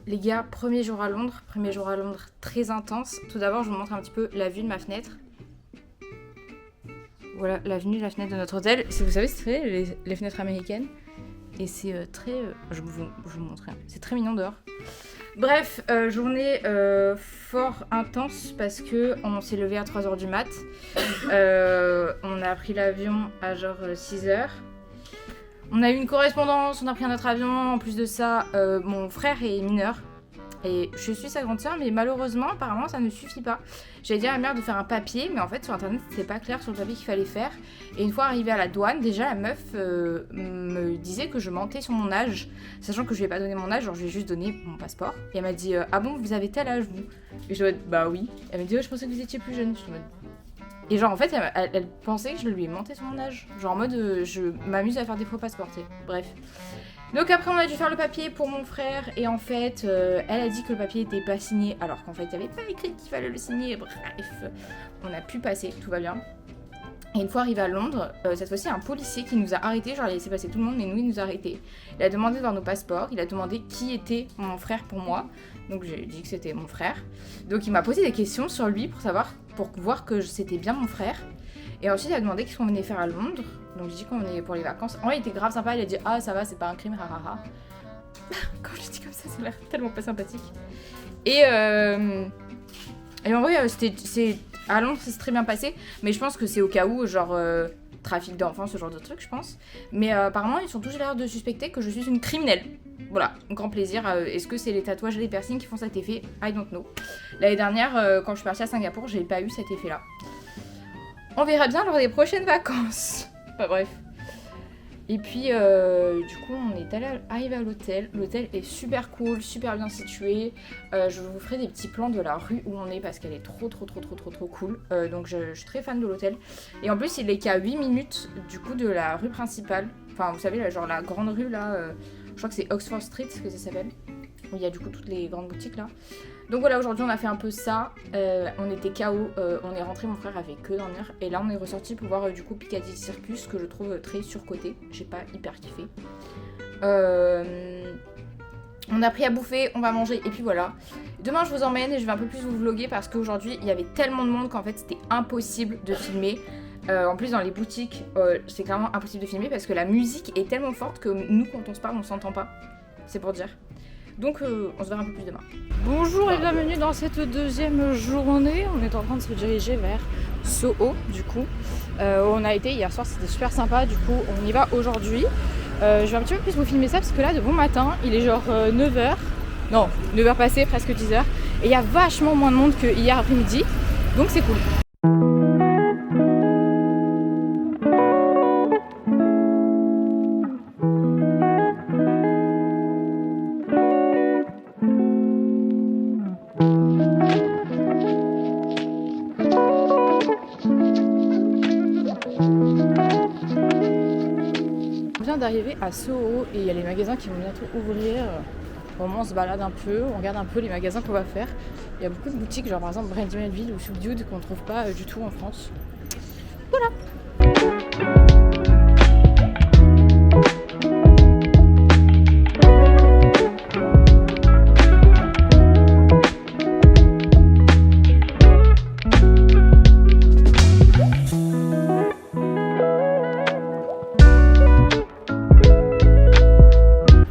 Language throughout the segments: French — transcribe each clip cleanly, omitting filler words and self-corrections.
Les gars, premier jour à Londres très intense. Tout d'abord, je vous montre un petit peu la vue de ma fenêtre. Voilà, la vue de la fenêtre de notre hôtel. Si vous savez, c'est très les fenêtres américaines. Et c'est très... je vous montre, hein. C'est très mignon dehors. Bref, journée fort intense parce que on s'est levé à 3h du mat. On a pris l'avion à genre 6h. On a eu une correspondance, on a pris un autre avion. En plus de ça, mon frère est mineur. Et je suis sa grande sœur, mais malheureusement, apparemment, ça ne suffit pas. J'avais dit à ma mère de faire un papier, mais en fait, sur internet, c'était pas clair sur le papier qu'il fallait faire. Et une fois arrivée à la douane, déjà, la meuf me disait que je mentais sur mon âge, sachant que je lui ai pas donné mon âge, genre je lui ai juste donné mon passeport. Et elle m'a dit ah bon, vous avez tel âge, vous? Et je me dis bah oui. Elle m'a dit oh, je pensais que vous étiez plus jeune. Je me dis... Et genre, en fait, elle pensait que je lui ai menté sur mon âge. Genre en mode, je m'amuse à faire des faux passeports, tu sais. Bref. Donc après, on a dû faire le papier pour mon frère. Et en fait, elle a dit que le papier était pas signé. Alors qu'en fait, il n'y avait pas écrit qu'il fallait le signer. Bref, on a pu passer, tout va bien. Et une fois arrivé à Londres, cette fois-ci, un policier qui nous a arrêtés. Genre, il a laissé passer tout le monde, mais nous, il nous a arrêtés. Il a demandé de voir nos passeports. Il a demandé qui était mon frère pour moi. Donc j'ai dit que c'était mon frère. Donc il m'a posé des questions sur lui pour voir que c'était bien mon frère. Et ensuite il a demandé qu'est-ce qu'on venait faire à Londres. Donc j'ai dit qu'on venait pour les vacances. En vrai il était grave sympa, il a dit ah ça va c'est pas un crime, hahaha. Quand je dis comme ça a l'air tellement pas sympathique. Et en vrai à Londres ça s'est très bien passé. Mais je pense que c'est au cas où genre trafic d'enfants, ce genre de truc je pense. Mais apparemment ils sont tous l'air de suspecter que je suis une criminelle. Voilà, grand plaisir. Est-ce que c'est les tatouages et les piercings qui font cet effet? I don't know. L'année dernière, quand je suis partie à Singapour, j'ai pas eu cet effet-là. On verra bien lors des prochaines vacances. Enfin bref. Et puis, du coup, on est arrivé à l'hôtel. L'hôtel est super cool, super bien situé. Je vous ferai des petits plans de la rue où on est parce qu'elle est trop cool. Donc, je suis très fan de l'hôtel. Et en plus, il est qu'à 8 minutes du coup de la rue principale. Enfin, vous savez, là, genre la grande rue là. Je crois que c'est Oxford Street, ce que ça s'appelle. Où il y a du coup toutes les grandes boutiques là. Donc voilà, aujourd'hui on a fait un peu ça. On était KO, on est rentré, mon frère avait que dormir. Et là on est ressorti pour voir du coup Piccadilly Circus que je trouve très surcoté. J'ai pas hyper kiffé. On a pris à bouffer, on va manger et puis voilà. Demain je vous emmène et je vais un peu plus vous vlogger parce qu'aujourd'hui il y avait tellement de monde qu'en fait c'était impossible de filmer. En plus dans les boutiques c'est clairement impossible de filmer parce que la musique est tellement forte que nous quand on se parle on s'entend pas. C'est pour dire. Donc on se verra un peu plus demain. Bonjour et bienvenue dans cette deuxième journée. On est en train de se diriger vers Soho du coup. On a été hier soir, c'était super sympa. Du coup on y va aujourd'hui. Je vais un petit peu plus vous filmer ça parce que là de bon matin il est genre 9h. Non 9h passé, presque 10h. Et il y a vachement moins de monde que hier après-midi. Donc c'est cool. D'arriver à Soho et il y a les magasins qui vont bientôt ouvrir. Au moment on se balade un peu, on regarde un peu les magasins qu'on va faire. Il y a beaucoup de boutiques, genre par exemple Brandy Melville ou Shoe Dude qu'on ne trouve pas du tout en France. Voilà.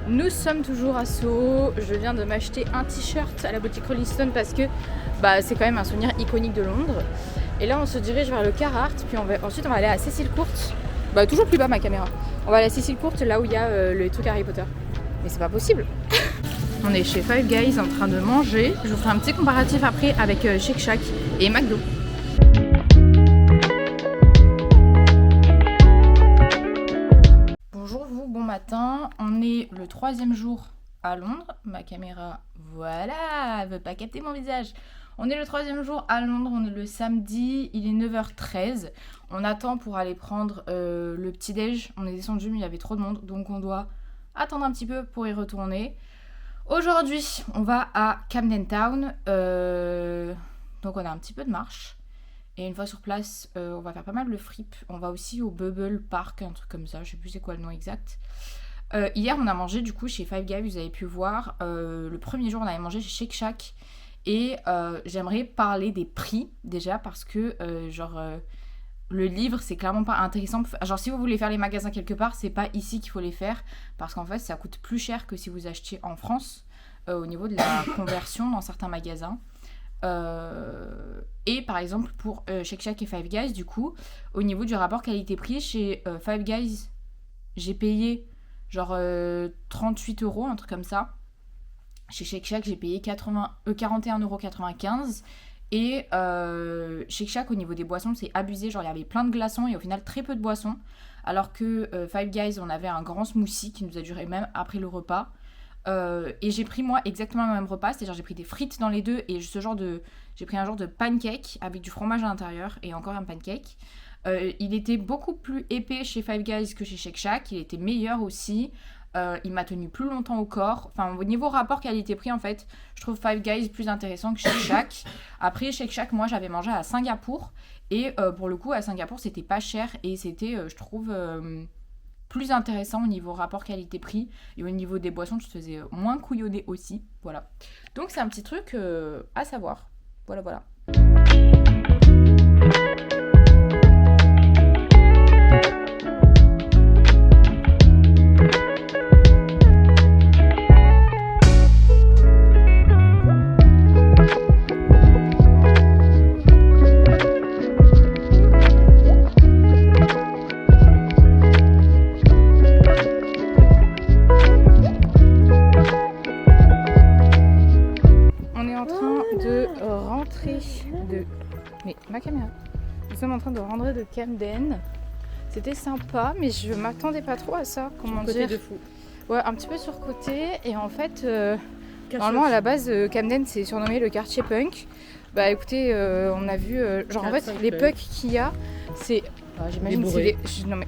Nous sommes toujours à Soho. Je viens de m'acheter un t-shirt à la boutique Rolling Stone parce que c'est quand même un souvenir iconique de Londres. Et là on se dirige vers le Carhartt, puis ensuite on va aller à Cecil Court. Toujours plus bas ma caméra. On va aller à Cecil Court là où il y a le truc Harry Potter. Mais c'est pas possible. On est chez Five Guys en train de manger. Je vous ferai un petit comparatif après avec Shake Shack et McDo. Matin, on est le 3e jour à Londres. Ma caméra, voilà, elle veut pas capter mon visage. On est le 3e jour à Londres, on est le samedi, il est 9h13. On attend pour aller prendre le petit-déj. On est descendu mais il y avait trop de monde, donc on doit attendre un petit peu pour y retourner. Aujourd'hui, on va à Camden Town, donc on a un petit peu de marche. Et une fois sur place, on va faire pas mal de fripe. On va aussi au Bubble Park, un truc comme ça. Je sais plus c'est quoi le nom exact. Hier, on a mangé du coup chez Five Guys, vous avez pu voir. Le premier jour, on avait mangé chez Shake Shack. Et j'aimerais parler des prix déjà parce que, le livre, c'est clairement pas intéressant. Genre, si vous voulez faire les magasins quelque part, c'est pas ici qu'il faut les faire parce qu'en fait, ça coûte plus cher que si vous achetiez en France au niveau de la conversion dans certains magasins. Et par exemple, pour Shake Shack et Five Guys, du coup, au niveau du rapport qualité-prix, chez Five Guys, j'ai payé genre 38 euros, un truc comme ça. Chez Shake Shack, j'ai payé 41,95 €. Et Shake Shack, au niveau des boissons, c'est abusé. Genre, il y avait plein de glaçons et au final, très peu de boissons. Alors que Five Guys, on avait un grand smoothie qui nous a duré même après le repas. Et j'ai pris, moi, exactement le même repas. C'est-à-dire, j'ai pris des frites dans les deux et j'ai pris un genre de pancake avec du fromage à l'intérieur et encore un pancake. Il était beaucoup plus épais chez Five Guys que chez Shake Shack. Il était meilleur aussi. Il m'a tenu plus longtemps au corps. Enfin, au niveau rapport qualité-prix, en fait, je trouve Five Guys plus intéressant que Shake Shack. Après, Shake Shack, moi, j'avais mangé à Singapour. Et pour le coup, à Singapour, c'était pas cher. Et c'était, je trouve, plus intéressant au niveau rapport qualité-prix. Et au niveau des boissons, tu te faisais moins couillonner aussi. Voilà. Donc, c'est un petit truc à savoir. Voilà, voilà. Mais ma caméra. Nous sommes en train de rentrer de Camden. C'était sympa, mais je m'attendais pas trop à ça. Comment dire de fou. Ouais, un petit peu surcoté. Et en fait, normalement à la base, Camden c'est surnommé le quartier punk. Bah écoutez, on a vu. Genre en fait, les punks qu'il y a, c'est. J'imagine que c'est des. Non mais.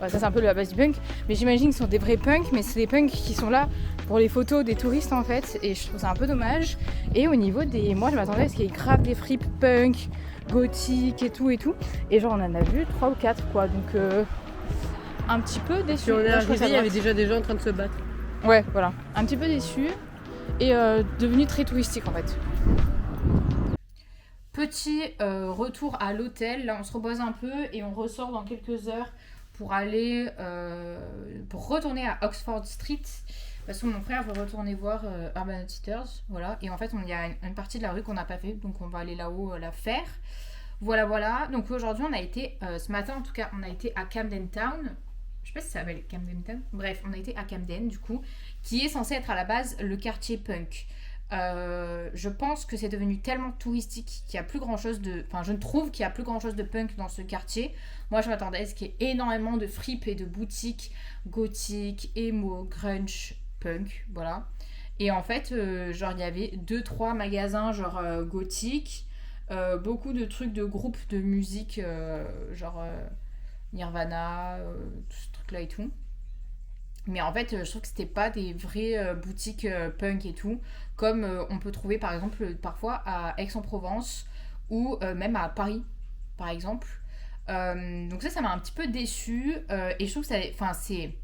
Ouais, ça c'est un peu la base du punk. Mais j'imagine que ce sont des vrais punks, mais c'est des punks qui sont là pour les photos des touristes en fait. Et je trouve ça un peu dommage. Et au niveau des. Moi je m'attendais à ce qu'il y ait grave des fripes punk, gothique et tout. Et genre on en a vu 3 ou 4 quoi. Donc un petit peu déçu. Puis on est arrivé, il y avait déjà des gens en train de se battre. Ouais, voilà. Un petit peu déçu. Et devenu très touristique en fait. Petit retour à l'hôtel. Là on se repose un peu et on ressort dans quelques heures pour aller pour retourner à Oxford Street parce que mon frère veut retourner voir Urban Outfitters, voilà. Et en fait il y a une partie de la rue qu'on n'a pas fait, donc on va aller là-haut la faire. Voilà. Donc aujourd'hui on a été ce matin en tout cas, on a été à Camden Town. Je sais pas si ça s'appelle Camden Town. Bref, on a été à Camden du coup, qui est censé être à la base le quartier punk. Je pense que c'est devenu tellement touristique qu'il y a plus grand chose de. Enfin, je trouve qu'il y a plus grand chose de punk dans ce quartier. Moi, je m'attendais à ce qu'il y ait énormément de fripes et de boutiques gothiques, emo, grunge, punk, voilà. Et en fait, genre, il y avait 2-3 magasins, genre gothiques, beaucoup de trucs de groupes de musique, genre Nirvana, tout ce truc-là et tout. Mais en fait, je trouve que c'était pas des vraies boutiques punk et tout, comme on peut trouver par exemple parfois à Aix-en-Provence ou même à Paris, par exemple. Donc ça m'a un petit peu déçue et je trouve que ça, enfin c'est,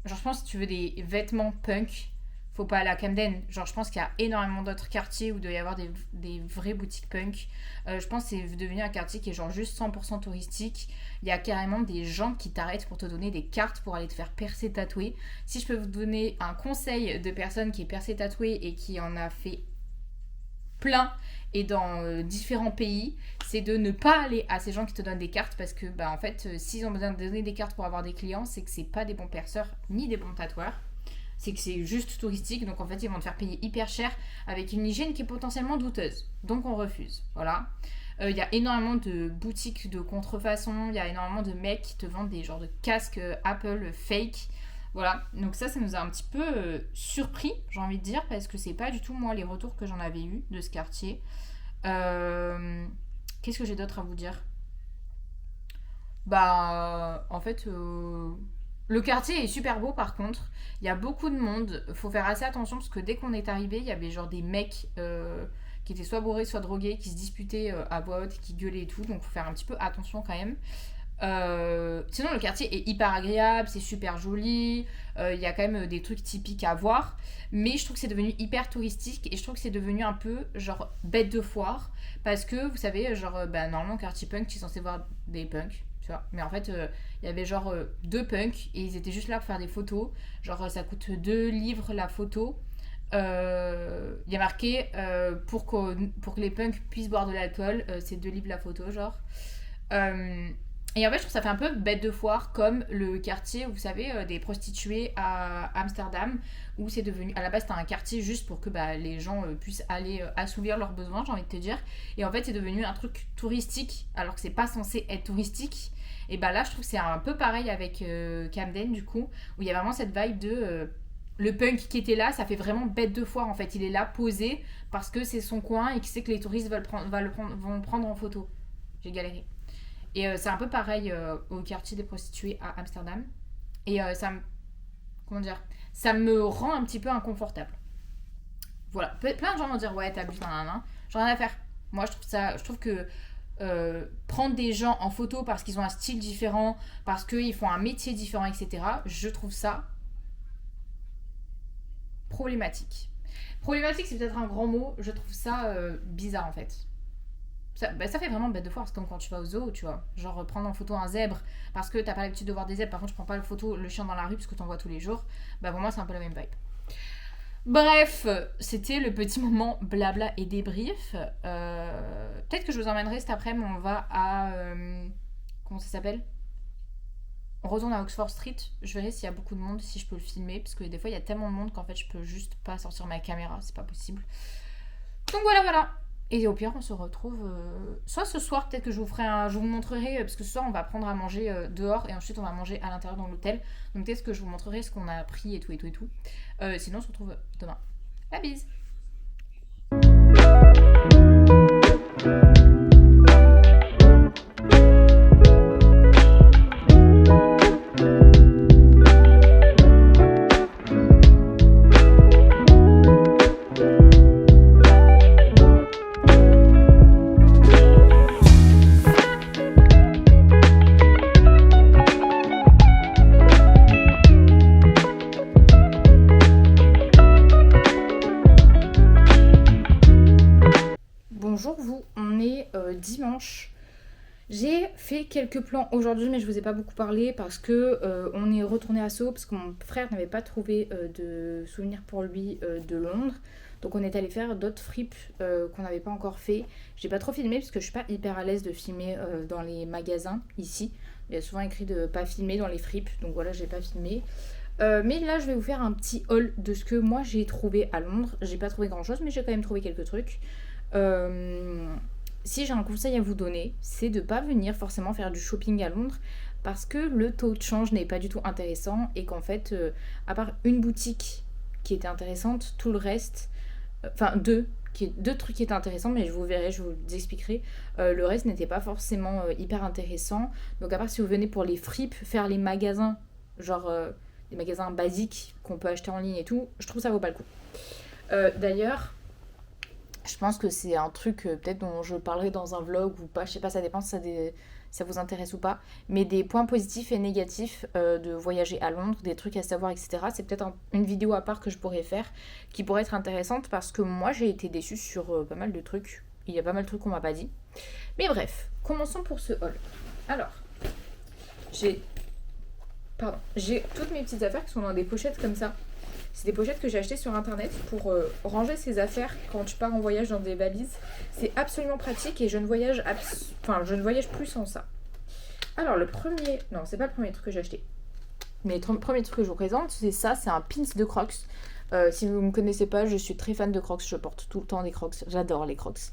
genre je pense que si tu veux des vêtements punk, faut pas aller à Camden. Genre je pense qu'il y a énormément d'autres quartiers où il doit y avoir des vraies boutiques punk. Je pense que c'est devenu un quartier qui est genre juste 100% touristique. Il y a carrément des gens qui t'arrêtent pour te donner des cartes pour aller te faire percer tatouer. Si je peux vous donner un conseil de personne qui est percée tatouée et qui en a fait plein et dans différents pays, c'est de ne pas aller à ces gens qui te donnent des cartes parce que bah en fait s'ils ont besoin de donner des cartes pour avoir des clients, c'est que c'est pas des bons perceurs ni des bons tatoueurs. C'est que c'est juste touristique, donc en fait ils vont te faire payer hyper cher avec une hygiène qui est potentiellement douteuse. Donc on refuse, voilà. Il y a énormément de boutiques de contrefaçon, il y a énormément de mecs qui te vendent des genres de casques Apple fake. Voilà, donc ça nous a un petit peu surpris, j'ai envie de dire, parce que c'est pas du tout moi les retours que j'en avais eu de ce quartier. Qu'est-ce que j'ai d'autre à vous dire ? Bah, en fait, le quartier est super beau par contre. Il y a beaucoup de monde. Faut faire assez attention parce que dès qu'on est arrivé, il y avait genre des mecs qui étaient soit bourrés, soit drogués, qui se disputaient à voix haute, qui gueulaient et tout. Donc faut faire un petit peu attention quand même. Sinon, le quartier est hyper agréable, c'est super joli. Il y a quand même des trucs typiques à voir. Mais je trouve que c'est devenu hyper touristique et je trouve que c'est devenu un peu genre bête de foire. Parce que vous savez, genre, normalement, quartier punk, tu es censé voir des punks. Tu vois. Mais en fait, il y avait genre deux punks et ils étaient juste là pour faire des photos. Genre, ça coûte 2 livres la photo. Il y a marqué pour que les punks puissent boire de l'alcool, c'est 2 livres la photo, genre. Euh, et en fait, je trouve que ça fait un peu bête de foire, comme le quartier, vous savez, des prostituées à Amsterdam, où c'est devenu. À la base, c'était un quartier juste pour que les gens puissent aller assouvir leurs besoins, j'ai envie de te dire. Et en fait, c'est devenu un truc touristique, alors que c'est pas censé être touristique. Et là, je trouve que c'est un peu pareil avec Camden, du coup, où il y a vraiment cette vibe de. Le punk qui était là, ça fait vraiment bête de foire en fait. Il est là posé parce que c'est son coin et qu'il sait que les touristes vont le prendre en photo. J'ai galéré. Et c'est un peu pareil au quartier des prostituées à Amsterdam. Et comment dire, ça me rend un petit peu inconfortable. Voilà, plein de gens vont dire ouais t'abuses, nan. J'en ai rien à faire. Moi je trouve que prendre des gens en photo parce qu'ils ont un style différent, parce qu'ils font un métier différent, etc. Je trouve ça problématique. Problématique, c'est peut-être un grand mot. Je trouve ça bizarre en fait. Ça fait vraiment bête de foire. C'est comme quand tu vas au zoo, tu vois. Genre prendre en photo un zèbre parce que t'as pas l'habitude de voir des zèbres. Par contre, je prends pas le chien dans la rue parce que t'en vois tous les jours. Pour moi, c'est un peu la même vibe. Bref, c'était le petit moment blabla et débrief. Peut-être que je vous emmènerai cet après-midi. On va à. Comment ça s'appelle ? On retourne à Oxford Street, je verrai s'il y a beaucoup de monde, si je peux le filmer, parce que des fois il y a tellement de monde qu'en fait je peux juste pas sortir ma caméra, c'est pas possible. Donc voilà. Et au pire on se retrouve soit ce soir, peut-être que je vous montrerai, parce que ce soir on va prendre à manger dehors et ensuite on va manger à l'intérieur dans l'hôtel. Donc peut-être que je vous montrerai ce qu'on a pris et tout. Sinon on se retrouve demain. La bise. Bonjour vous, on est dimanche. J'ai fait quelques plans aujourd'hui mais je vous ai pas beaucoup parlé parce que on est retourné à Sceaux parce que mon frère n'avait pas trouvé de souvenirs pour lui de Londres. Donc on est allé faire d'autres fripes qu'on n'avait pas encore fait. J'ai pas trop filmé parce que je suis pas hyper à l'aise de filmer dans les magasins ici. Il y a souvent écrit de pas filmer dans les fripes, donc voilà, j'ai pas filmé. Mais là je vais vous faire un petit haul de ce que moi j'ai trouvé à Londres. J'ai pas trouvé grand chose mais j'ai quand même trouvé quelques trucs. Si j'ai un conseil à vous donner, c'est de pas venir forcément faire du shopping à Londres parce que le taux de change n'est pas du tout intéressant et qu'en fait, à part une boutique qui était intéressante, tout le reste, deux trucs qui étaient intéressants, mais je vous expliquerai. Le reste n'était pas forcément hyper intéressant. Donc à part si vous venez pour les fripes, faire les magasins, genre des magasins basiques qu'on peut acheter en ligne et tout, je trouve que ça vaut pas le coup. D'ailleurs, je pense que c'est un truc peut-être dont je parlerai dans un vlog ou pas, je sais pas, ça dépend si ça vous intéresse ou pas. Mais des points positifs et négatifs de voyager à Londres, des trucs à savoir, etc. C'est peut-être une vidéo à part que je pourrais faire qui pourrait être intéressante parce que moi j'ai été déçue sur pas mal de trucs. Il y a pas mal de trucs qu'on m'a pas dit. Mais bref, commençons pour ce haul. Alors, j'ai toutes mes petites affaires qui sont dans des pochettes comme ça. C'est des pochettes que j'ai achetées sur internet pour ranger ses affaires quand je pars en voyage dans des valises. C'est absolument pratique et je ne voyage plus sans ça. Alors non, c'est pas le premier truc que j'ai acheté. Mais le premier truc que je vous présente, c'est ça, c'est un pins de Crocs. Si vous ne me connaissez pas, je suis très fan de Crocs, je porte tout le temps des Crocs, j'adore les Crocs.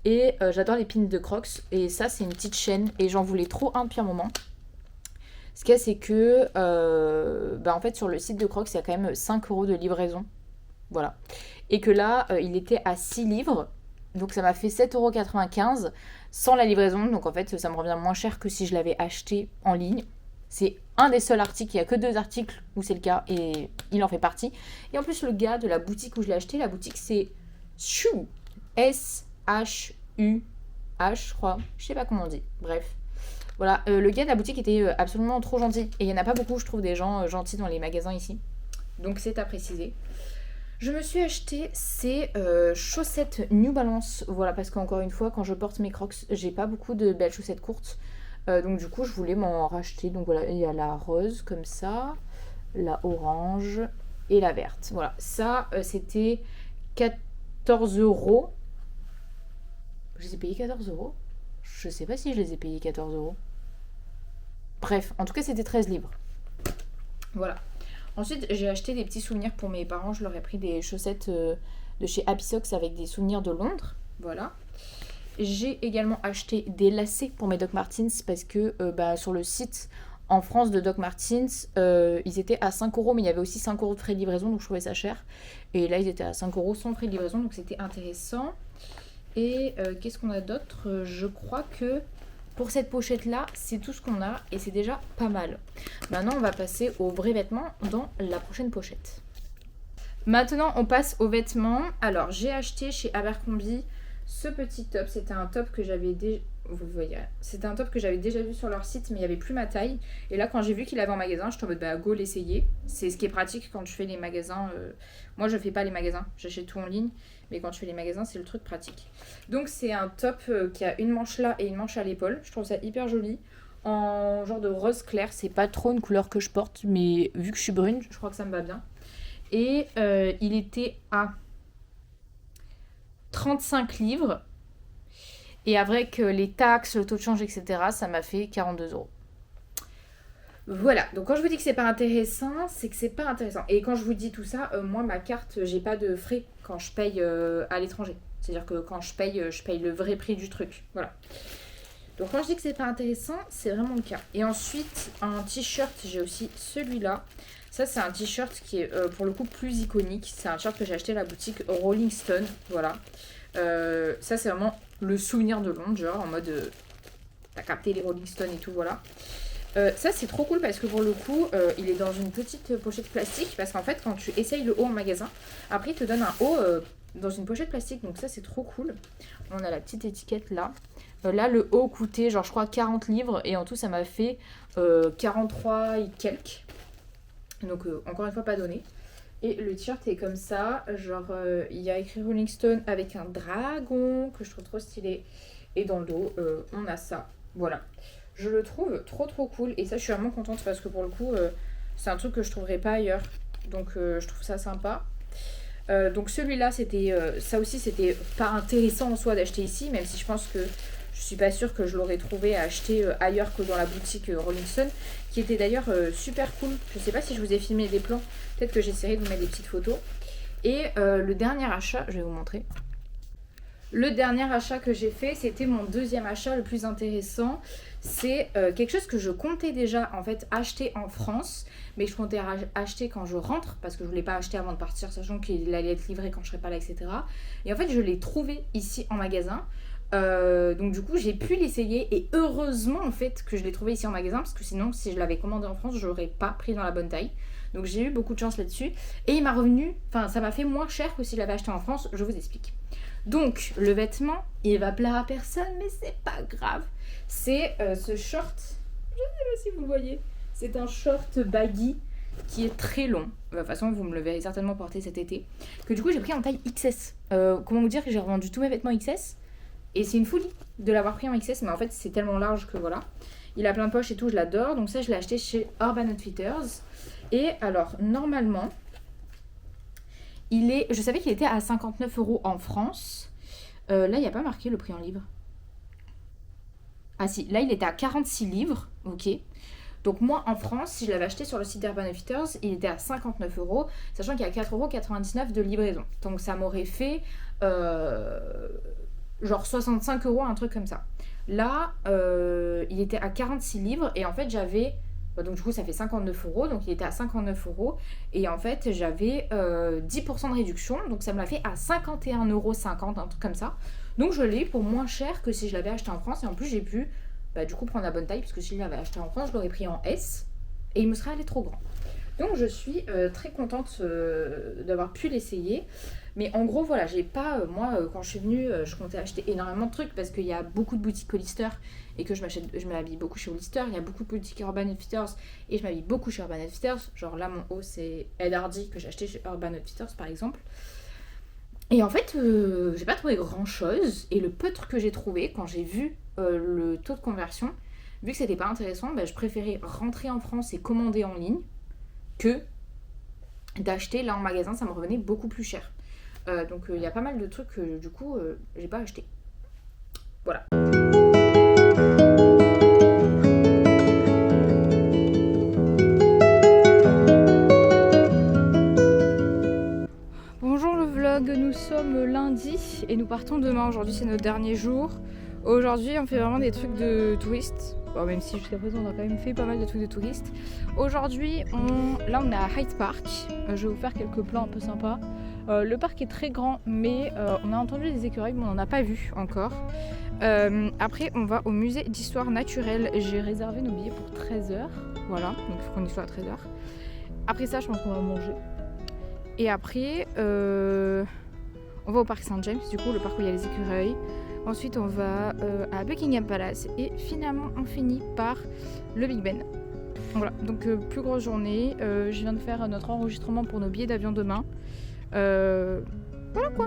Et j'adore les pins de Crocs, et ça c'est une petite chaîne, et j'en voulais trop un depuis un moment. Ce qu'il y a, c'est que en fait sur le site de Crocs il y a quand même 5€ de livraison, voilà, et que là il était à 6 livres, donc ça m'a fait 7,95€ sans la livraison, donc en fait ça me revient moins cher que si je l'avais acheté en ligne. C'est un des seuls articles, il n'y a que 2 articles où c'est le cas et il en fait partie. Et en plus le gars de la boutique où je l'ai acheté, la boutique c'est Schuh, S-H-U-H je crois, je sais pas comment on dit, bref. Voilà, le gars de la boutique était absolument trop gentil. Et il n'y en a pas beaucoup, je trouve, des gens gentils dans les magasins ici. Donc c'est à préciser. Je me suis acheté ces chaussettes New Balance. Voilà, parce qu'encore une fois, quand je porte mes Crocs, j'ai pas beaucoup de belles chaussettes courtes. Donc du coup, je voulais m'en racheter. Donc voilà, il y a la rose comme ça, la orange et la verte. Voilà, ça, c'était 14 €. Je les ai payés 14 €. Je sais pas si je les ai payés 14 €. Bref, en tout cas, c'était 13 livres. Voilà. Ensuite, j'ai acheté des petits souvenirs pour mes parents. Je leur ai pris des chaussettes de chez Happy Socks avec des souvenirs de Londres. Voilà. J'ai également acheté des lacets pour mes Doc Martens parce que sur le site en France de Doc Martens, ils étaient à 5 €, mais il y avait aussi 5 € de frais de livraison, donc je trouvais ça cher. Et là, ils étaient à 5 € sans frais de livraison, donc c'était intéressant. Et qu'est-ce qu'on a d'autre? Je crois que pour cette pochette-là, c'est tout ce qu'on a et c'est déjà pas mal. Maintenant, on va passer aux vrais vêtements dans la prochaine pochette. Maintenant, on passe aux vêtements. Alors, j'ai acheté chez Abercrombie ce petit top. C'était un top que j'avais déjà... Vous le voyez, c'était un top que j'avais déjà vu sur leur site, mais il n'y avait plus ma taille. Et là, quand j'ai vu qu'il avait en magasin, je suis en mode go l'essayer. C'est ce qui est pratique quand je fais les magasins. Moi, je fais pas les magasins, j'achète tout en ligne. Mais quand je fais les magasins, c'est le truc pratique. Donc, c'est un top qui a une manche là et une manche à l'épaule. Je trouve ça hyper joli. En genre de rose clair. C'est pas trop une couleur que je porte, mais vu que je suis brune, je crois que ça me va bien. Et il était à 35 livres. Et avec les taxes, le taux de change, etc., ça m'a fait 42 €. Voilà, donc quand je vous dis que c'est pas intéressant, c'est que c'est pas intéressant. Et quand je vous dis tout ça, moi, ma carte, j'ai pas de frais quand je paye à l'étranger. C'est-à-dire que quand je paye le vrai prix du truc. Voilà. Donc quand je dis que c'est pas intéressant, c'est vraiment le cas. Et ensuite, un t-shirt, j'ai aussi celui-là. Ça, c'est un t-shirt qui est pour le coup plus iconique. C'est un t-shirt que j'ai acheté à la boutique Rolling Stone. Voilà. Ça, c'est vraiment le souvenir de Londres, genre en mode t'as capté les Rolling Stones et tout, voilà. Ça, c'est trop cool parce que pour le coup, il est dans une petite pochette plastique. Parce qu'en fait, quand tu essayes le haut en magasin, après, il te donne un haut dans une pochette plastique. Donc ça, c'est trop cool. On a la petite étiquette là. Là, le haut coûtait, genre, je crois, 40 livres. Et en tout, ça m'a fait 43 et quelques. Donc, encore une fois, pas donné. Et le t-shirt est comme ça. Genre, il y a écrit Rolling Stone avec un dragon que je trouve trop stylé. Et dans le dos, on a ça. Voilà. Je le trouve trop trop cool. Et ça, je suis vraiment contente parce que pour le coup, c'est un truc que je trouverais pas ailleurs. Donc, je trouve ça sympa. Donc, celui-là, c'était ça aussi, c'était pas intéressant en soi d'acheter ici. Même si je pense que je suis pas sûre que je l'aurais trouvé à acheter ailleurs que dans la boutique Rolling Stone. Qui était d'ailleurs super cool. Je sais pas si je vous ai filmé des plans. Peut-être que j'essaierai de vous mettre des petites photos. Et le dernier achat, je vais vous montrer. Le dernier achat que j'ai fait, c'était mon deuxième achat le plus intéressant. C'est quelque chose que je comptais déjà en fait acheter en France, mais je comptais acheter quand je rentre parce que je voulais pas acheter avant de partir, sachant qu'il allait être livré quand je serais pas là, etc. Et en fait, je l'ai trouvé ici en magasin. Donc du coup, j'ai pu l'essayer et heureusement en fait que je l'ai trouvé ici en magasin parce que sinon, si je l'avais commandé en France, je l'aurais pas pris dans la bonne taille. Donc j'ai eu beaucoup de chance là-dessus et il m'a revenu, enfin ça m'a fait moins cher que si je l'avais acheté en France. Je vous explique. Donc, le vêtement, il va plaire à personne, mais c'est pas grave. C'est ce short, je sais pas si vous le voyez, c'est un short baggy qui est très long. De toute façon, vous me le verrez certainement porter cet été. Que du coup, j'ai pris en taille XS. Comment vous dire que j'ai revendu tous mes vêtements XS. Et c'est une folie de l'avoir pris en XS, mais en fait, c'est tellement large que voilà. Il a plein de poches et tout, je l'adore. Donc ça, je l'ai acheté chez Urban Outfitters. Et alors, normalement... je savais qu'il était à 59 € en France. Là, il n'y a pas marqué le prix en livres. Ah si, là, il était à 46 livres. Ok. Donc moi, en France, si je l'avais acheté sur le site d'Urban Outfitters, il était à 59 €, sachant qu'il y a 4,99 € de livraison. Donc ça m'aurait fait genre 65 €, un truc comme ça. Là, il était à 46 livres et en fait, j'avais... Donc du coup ça fait 59 €, donc il était à 59 €. Et en fait j'avais 10% de réduction, donc ça me l'a fait à 51,50 €, un truc comme ça. Donc je l'ai pour moins cher que si je l'avais acheté en France. Et en plus j'ai pu du coup prendre la bonne taille, parce que si je l'avais acheté en France je l'aurais pris en S. Et il me serait allé trop grand. Donc je suis très contente d'avoir pu l'essayer. Mais en gros, voilà, j'ai pas. Moi, quand je suis venue, je comptais acheter énormément de trucs parce qu'il y a beaucoup de boutiques Hollister et que je m'habille beaucoup chez Hollister. Il y a beaucoup de boutiques Urban Outfitters et je m'habille beaucoup chez Urban Outfitters. Genre là, mon haut, c'est Ed Hardy que j'ai acheté chez Urban Outfitters par exemple. Et en fait, j'ai pas trouvé grand chose. Et le peu de trucs que j'ai trouvé, quand j'ai vu le taux de conversion, vu que c'était pas intéressant, je préférais rentrer en France et commander en ligne que d'acheter là en magasin. Ça me revenait beaucoup plus cher. Donc il y a pas mal de trucs que du coup j'ai pas acheté. Voilà. Bonjour le vlog, nous sommes lundi et nous partons demain. Aujourd'hui c'est notre dernier jour. Aujourd'hui on fait vraiment des trucs de touristes. Bon, même si jusqu'à présent on a quand même fait pas mal de trucs de touristes. Aujourd'hui là on est à Hyde Park. Je vais vous faire quelques plans un peu sympas. Le parc est très grand mais on a entendu des écureuils mais on n'en a pas vu encore. Après on va au musée d'histoire naturelle. J'ai réservé nos billets pour 13h. Voilà, donc il faut qu'on y soit à 13h. Après ça je pense qu'on va manger. Et après on va au parc Saint-James, du coup le parc où il y a les écureuils. Ensuite on va à Buckingham Palace et finalement on finit par le Big Ben. Voilà, donc plus grosse journée. Je viens de faire notre enregistrement pour nos billets d'avion demain. Voilà quoi.